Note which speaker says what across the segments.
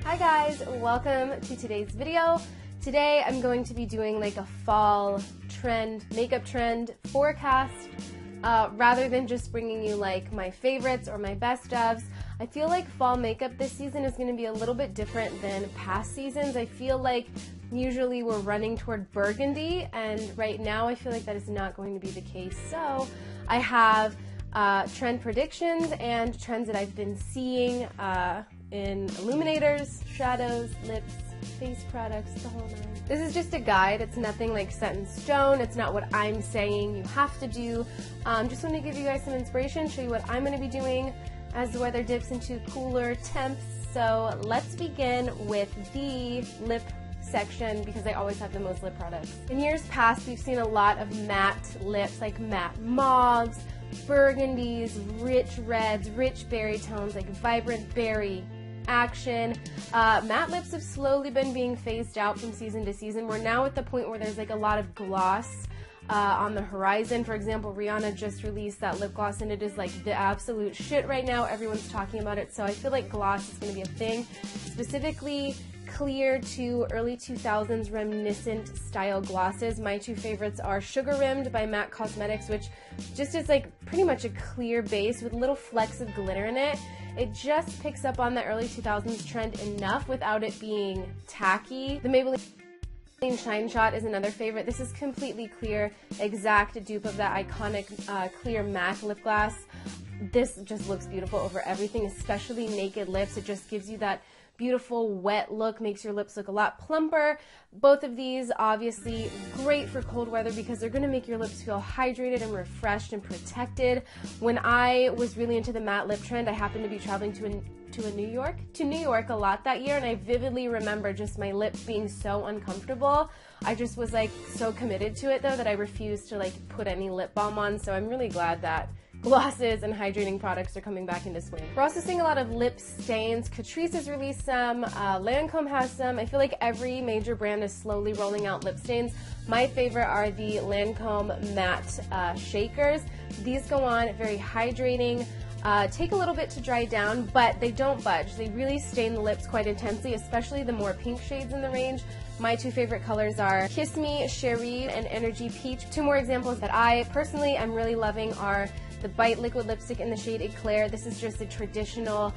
Speaker 1: Hi guys, welcome to today's video. Today I'm going to be doing like a fall trend, makeup trend forecast, rather than just bringing you like my favorites or my best ofs. I feel like fall makeup this season is going to be a little bit different than past seasons. I feel like usually we're running toward burgundy, and right now I feel like that is not going to be the case. So I have trend predictions and trends that I've been seeing in illuminators, shadows, lips, face products, the whole nine. This is just a guide. It's nothing like set in stone. It's not what I'm saying you have to do. Just want to give you guys some inspiration, show you what I'm going to be doing as the weather dips into cooler temps. So let's begin with the lip section because I always have the most lip products. In years past, we've seen a lot of matte lips, like matte mauves, burgundies, rich reds, rich berry tones, like vibrant berry action. Matte lips have slowly been being phased out from season to season. We're now at the point where there's like a lot of gloss on the horizon. For example, Rihanna just released that lip gloss and it is like the absolute shit right now. Everyone's talking about it, so I feel like gloss is going to be a thing. Specifically, clear to early 2000s reminiscent style glosses. My two favorites are Sugar Rimmed by MAC Cosmetics, which just is like pretty much a clear base with little flecks of glitter in it. It just picks up on the early 2000s trend enough without it being tacky. The Maybelline Shine Shot is another favorite. This is completely clear, exact dupe of that iconic clear MAC lip gloss. This just looks beautiful over everything, especially naked lips. It just gives you that beautiful wet look, makes your lips look a lot plumper. Both of these obviously great for cold weather because they're going to make your lips feel hydrated and refreshed and protected. When I was really into the matte lip trend, I happened to be traveling to New York a lot that year, and I vividly remember just my lips being so uncomfortable. I just was like so committed to it though that I refused to like put any lip balm on, so I'm really glad that glosses and hydrating products are coming back into swing. We're also seeing a lot of lip stains. Catrice has released some, Lancome has some. I feel like every major brand is slowly rolling out lip stains. My favorite are the Lancome matte shakers. These go on very hydrating, take a little bit to dry down, but they don't budge. They really stain the lips quite intensely, especially the more pink shades in the range. My two favorite colors are Kiss Me Cherie and Energy Peach. Two more examples that I personally am really loving are the Bite Liquid Lipstick in the shade Eclair. This is just a traditional,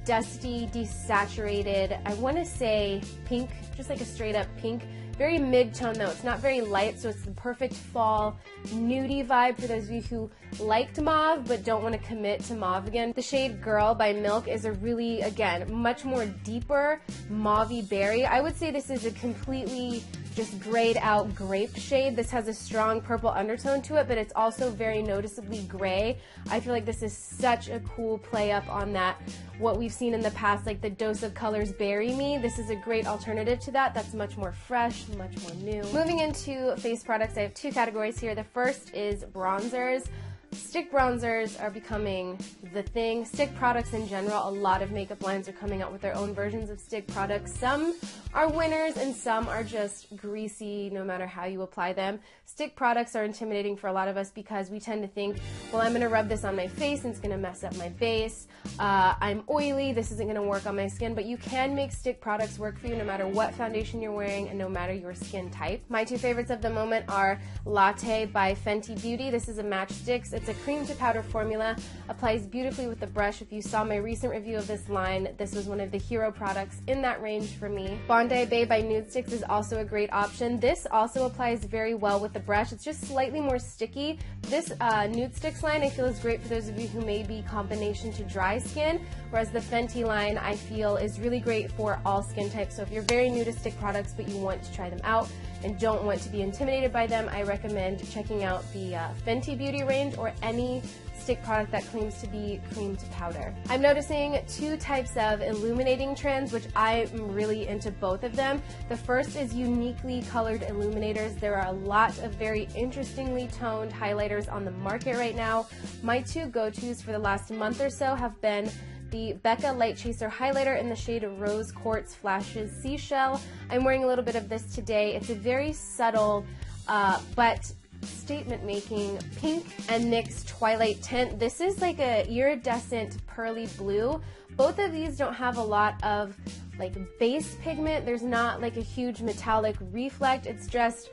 Speaker 1: dusty, desaturated, I want to say pink, just like a straight up pink. Very mid-tone though, it's not very light, so it's the perfect fall nudie vibe for those of you who liked mauve but don't want to commit to mauve again. The shade Girl by Milk is a really, again, much more deeper mauve-y berry. I would say this is a completely just grayed out grape shade. This has a strong purple undertone to it, but it's also very noticeably gray. I feel like this is such a cool play up on that, what we've seen in the past, like the Dose of Colors Berry Me. This is a great alternative to that. That's much more fresh, much more new. Moving into face products, I have two categories here. The first is bronzers. Stick bronzers are becoming the thing. Stick products in general, a lot of makeup lines are coming out with their own versions of stick products. Some are winners and some are just greasy no matter how you apply them. Stick products are intimidating for a lot of us because we tend to think, well, I'm going to rub this on my face and it's going to mess up my base. I'm oily, this isn't going to work on my skin, but you can make stick products work for you no matter what foundation you're wearing and no matter your skin type. My two favorites of the moment are Latte by Fenty Beauty. This is a match sticks. It's a cream to powder formula, applies beautifully with the brush. If you saw my recent review of this line, this was one of the hero products in that range for me. Bondi Bay by Nude Sticks is also a great option. This also applies very well with the brush. It's just slightly more sticky. This Nude Sticks line I feel is great for those of you who may be combination to dry skin, whereas the Fenty line I feel is really great for all skin types. So if you're very new to stick products but you want to try them out and don't want to be intimidated by them, I recommend checking out the Fenty Beauty range or any stick product that claims to be cream to powder. I'm noticing two types of illuminating trends, which I'm really into both of them. The first is uniquely colored illuminators. There are a lot of very interestingly toned highlighters on the market right now. My two go-tos for the last month or so have been the Becca Light Chaser Highlighter in the shade Rose Quartz Flashes Seashell. I'm wearing a little bit of this today. It's a very subtle but statement-making pink, and NYX Twilight Tint. This is like a iridescent pearly blue. Both of these don't have a lot of like base pigment. There's not like a huge metallic reflect. It's just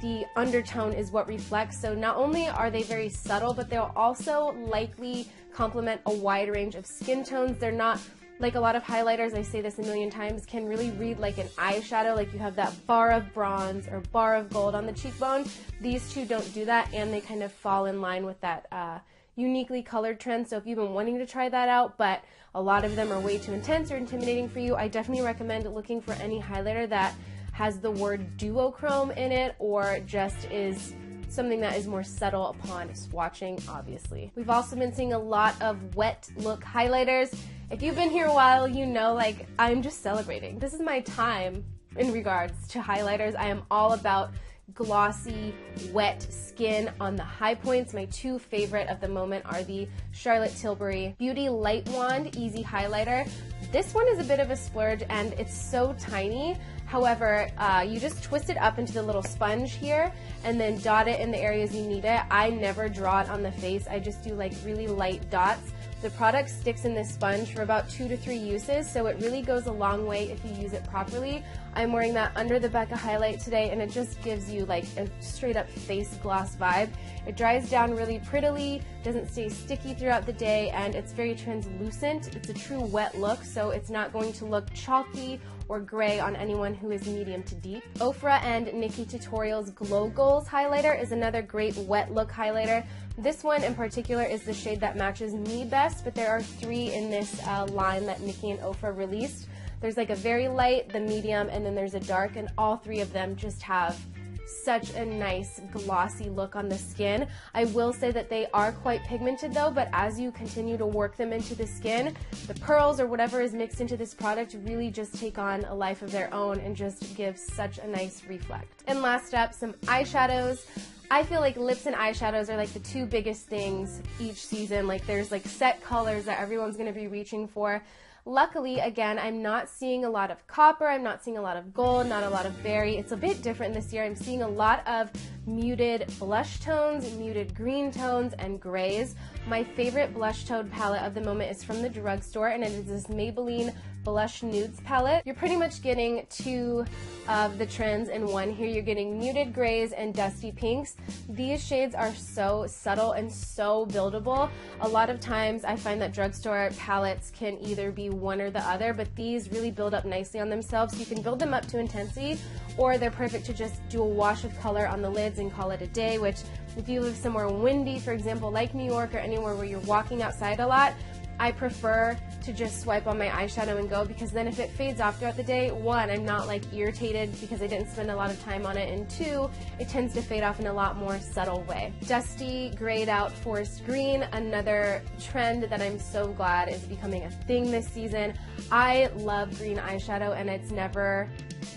Speaker 1: the undertone is what reflects. So not only are they very subtle, but they'll also likely complement a wide range of skin tones. They're not like a lot of highlighters, I say this a million times, can really read like an eyeshadow, like you have that bar of bronze or bar of gold on the cheekbone. These two don't do that, and they kind of fall in line with that uniquely colored trend. So if you've been wanting to try that out, but a lot of them are way too intense or intimidating for you, I definitely recommend looking for any highlighter that has the word duochrome in it, or just is something that is more subtle upon swatching, obviously. We've also been seeing a lot of wet look highlighters. If you've been here a while, you know, like, I'm just celebrating. This is my time in regards to highlighters. I am all about glossy, wet skin on the high points. My two favorite of the moment are the Charlotte Tilbury Beauty Light Wand Easy Highlighter. This one is a bit of a splurge, and it's so tiny. However, you just twist it up into the little sponge here and then dot it in the areas you need it. I never draw it on the face. I just do like really light dots. The product sticks in this sponge for about 2 to 3 uses, so it really goes a long way if you use it properly. I'm wearing that under the Becca highlight today, and it just gives you like a straight up face gloss vibe. It dries down really prettily, doesn't stay sticky throughout the day, and it's very translucent. It's a true wet look, so it's not going to look chalky or gray on anyone who is medium to deep. Ofra and Nikki Tutorials Glow Goals highlighter is another great wet look highlighter. This one in particular is the shade that matches me best, but there are 3 in this line that Nikki and Ofra released. There's like a very light, the medium, and then there's a dark, and all 3 of them just have such a nice glossy look on the skin. I will say that they are quite pigmented though, but as you continue to work them into the skin, the pearls or whatever is mixed into this product really just take on a life of their own and just give such a nice reflect. And last up, some eyeshadows. I feel like lips and eyeshadows are like the 2 biggest things each season. Like there's like set colors that everyone's going to be reaching for. Luckily, again, I'm not seeing a lot of copper, I'm not seeing a lot of gold, not a lot of berry. It's a bit different this year. I'm seeing a lot of muted blush tones, muted green tones, and grays. My favorite blush tone palette of the moment is from the drugstore, and it is this Maybelline Blush Nudes palette. You're pretty much getting 2 of the trends in one here. You're getting muted grays and dusty pinks. These shades are so subtle and so buildable. A lot of times I find that drugstore palettes can either be one or the other, but these really build up nicely on themselves. You can build them up to intensity, or they're perfect to just do a wash of color on the lids and call it a day, which if you live somewhere windy, for example, like New York or anywhere where you're walking outside a lot, I prefer to just swipe on my eyeshadow and go, because then if it fades off throughout the day, 1, I'm not like irritated because I didn't spend a lot of time on it, and 2, it tends to fade off in a lot more subtle way. Dusty grayed out forest green, another trend that I'm so glad is becoming a thing this season. I love green eyeshadow, and it's never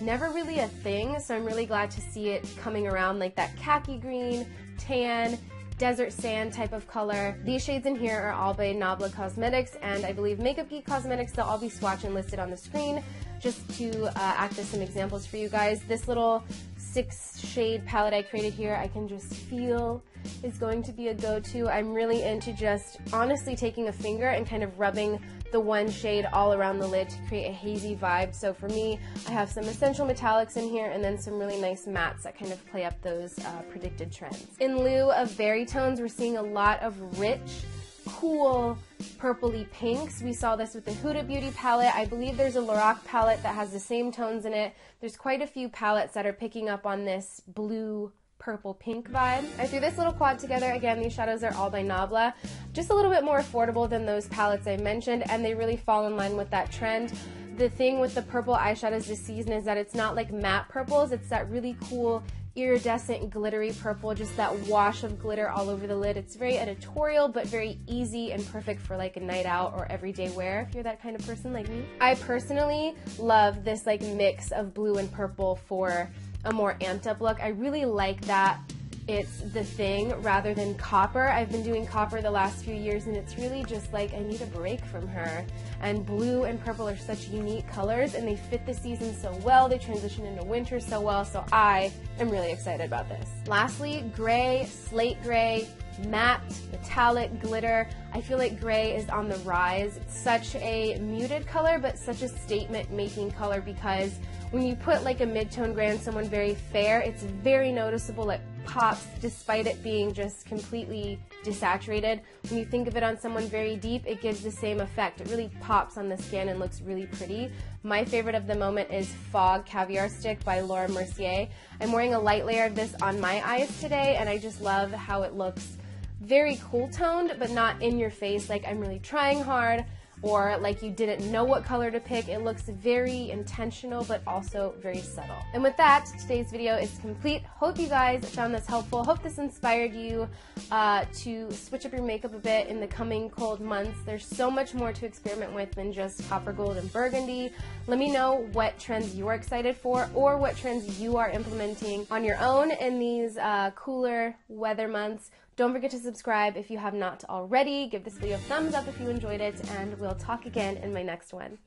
Speaker 1: really a thing, so I'm really glad to see it coming around, like that khaki green, tan, desert sand type of color. These shades in here are all by Nabla Cosmetics, and I believe Makeup Geek Cosmetics. They'll all be swatched and listed on the screen just to act as some examples for you guys. This little 6-shade palette I created here, I can just feel is going to be a go-to. I'm really into just honestly taking a finger and kind of rubbing the one shade all around the lid to create a hazy vibe. So for me, I have some essential metallics in here and then some really nice mattes that kind of play up those predicted trends. In lieu of berry tones, we're seeing a lot of rich, cool, purpley pinks. We saw this with the Huda Beauty palette. I believe there's a Lorac palette that has the same tones in it. There's quite a few palettes that are picking up on this blue, purple pink vibe. I threw this little quad together. Again, these shadows are all by Nabla. Just a little bit more affordable than those palettes I mentioned, and they really fall in line with that trend. The thing with the purple eyeshadows this season is that it's not like matte purples, it's that really cool iridescent glittery purple, just that wash of glitter all over the lid. It's very editorial but very easy and perfect for like a night out or everyday wear if you're that kind of person like me. I personally love this like mix of blue and purple for a more amped up look. I really like that it's the thing rather than copper. I've been doing copper the last few years and it's really just like I need a break from her. And blue and purple are such unique colors and they fit the season so well. They transition into winter so well, so I am really excited about this. Lastly, gray, slate gray, matte, metallic, glitter. I feel like gray is on the rise. It's such a muted color, but such a statement-making color, because when you put like a mid-tone gray on someone very fair, it's very noticeable. It pops despite it being just completely desaturated. When you think of it on someone very deep, it gives the same effect. It really pops on the skin and looks really pretty. My favorite of the moment is Fog Caviar Stick by Laura Mercier. I'm wearing a light layer of this on my eyes today, and I just love how it looks very cool toned, but not in your face like I'm really trying hard, or like you didn't know what color to pick. It looks very intentional, but also very subtle. And with that, today's video is complete. Hope you guys found this helpful. Hope this inspired you to switch up your makeup a bit in the coming cold months. There's so much more to experiment with than just copper gold and burgundy. Let me know what trends you're excited for, or what trends you are implementing on your own in these cooler weather months. Don't forget to subscribe if you have not already. Give this video a thumbs up if you enjoyed it, and we'll talk again in my next one.